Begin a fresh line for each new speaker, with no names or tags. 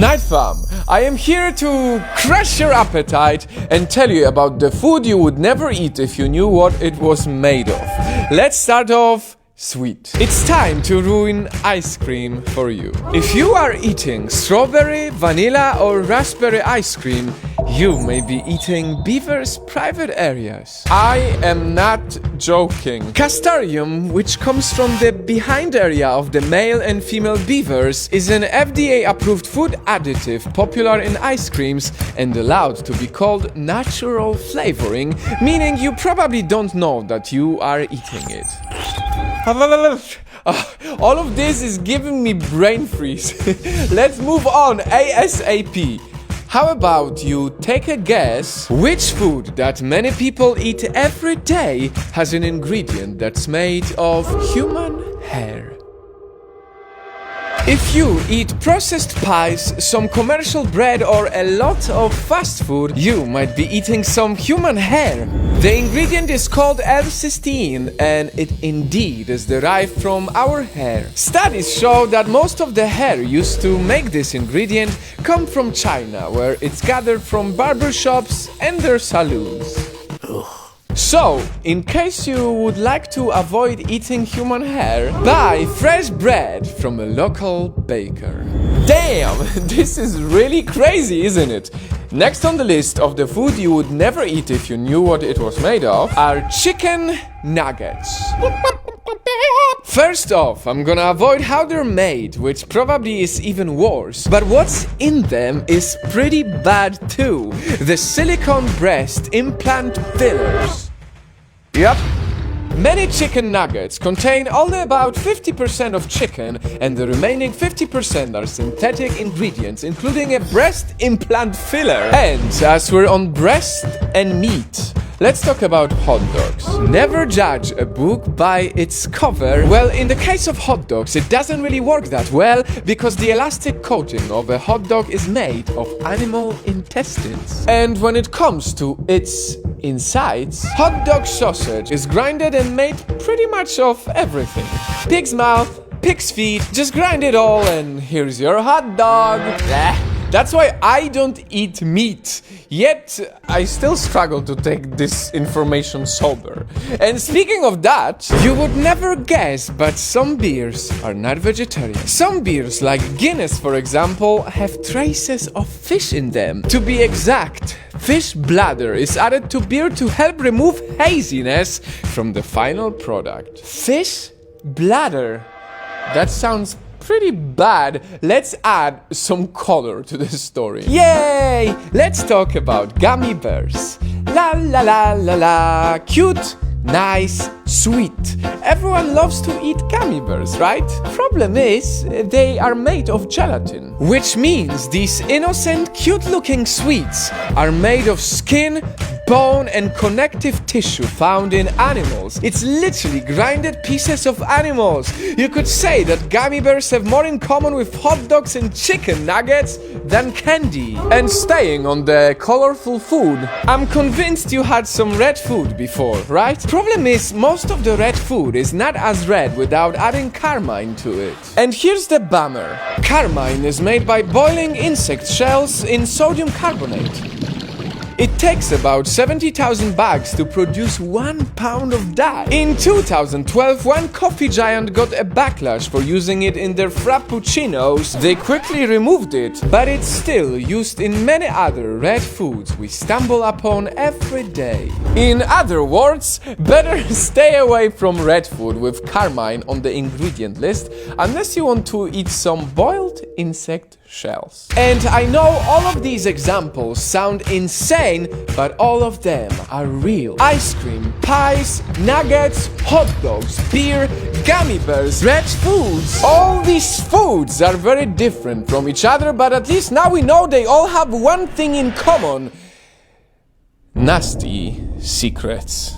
Night Fam, I am here to crush your appetite and tell you about the food you would never eat if you knew what it was made of. Let's start off sweet. It's time to ruin ice cream for you. If you are eating strawberry, vanilla or raspberry ice cream, you may be eating beaver's private areas. I am not joking. Castoreum, which comes from the behind area of the male and female beavers, is an FDA-approved food additive popular in ice creams and allowed to be called natural flavoring, meaning you probably don't know that you are eating it. All of this is giving me brain freeze. Let's move on ASAP. How about you take a guess which food that many people eat every day has an ingredient that's made of human hair? If you eat processed pies, some commercial bread or a lot of fast food, you might be eating some human hair. The ingredient is called L-cysteine and it indeed is derived from our hair. Studies show that most of the hair used to make this ingredient come from China, where it's gathered from barbershops and their saloons. So, in case you would like to avoid eating human hair, buy fresh bread from a local baker. Damn, this is really crazy, isn't it? Next on the list of the food you would never eat if you knew what it was made of are chicken nuggets. First off, I'm gonna avoid how they're made, which probably is even worse. But what's in them is pretty bad too. The silicone breast implant fillers. Yep. Many chicken nuggets contain only about 50% of chicken, and the remaining 50% are synthetic ingredients, including a breast implant filler. And as we're on breast and meat, let's talk about hot dogs. Never judge a book by its cover. Well, in the case of hot dogs, it doesn't really work that well because the elastic coating of a hot dog is made of animal intestines. And when it comes to its insides, hot dog sausage is grinded and made pretty much of everything. Pig's mouth, pig's feet, just grind it all and here's your hot dog. That's why I don't eat meat, yet I still struggle to take this information sober. And speaking of that, you would never guess, but some beers are not vegetarian. Some beers, like Guinness for example, have traces of fish in them. To be exact, fish bladder is added to beer to help remove haziness from the final product. Fish bladder? That sounds pretty bad. Let's add some color to this story. Yay! Let's talk about gummy bears. La la la la la. Cute, nice, sweet. Everyone loves to eat gummy bears, right? Problem is, they are made of gelatin, which means these innocent, cute-looking sweets are made of skin, bone and connective tissue found in animals. It's literally grinded pieces of animals. You could say that gummy bears have more in common with hot dogs and chicken nuggets than candy. And staying on the colorful food, I'm convinced you had some red food before, right? Problem is, most of the red food is not as red without adding carmine to it. And here's the bummer. Carmine is made by boiling insect shells in sodium carbonate. It takes about 70,000 bags to produce 1 pound of dye. In 2012, one coffee giant got a backlash for using it in their frappuccinos. They quickly removed it, but it's still used in many other red foods we stumble upon every day. In other words, better stay away from red food with carmine on the ingredient list unless you want to eat some boiled insect shells. And I know all of these examples sound insane, but all of them are real. Ice cream, pies, nuggets, hot dogs, beer, gummy bears, red foods. All these foods are very different from each other, but at least now we know they all have one thing in common: nasty secrets.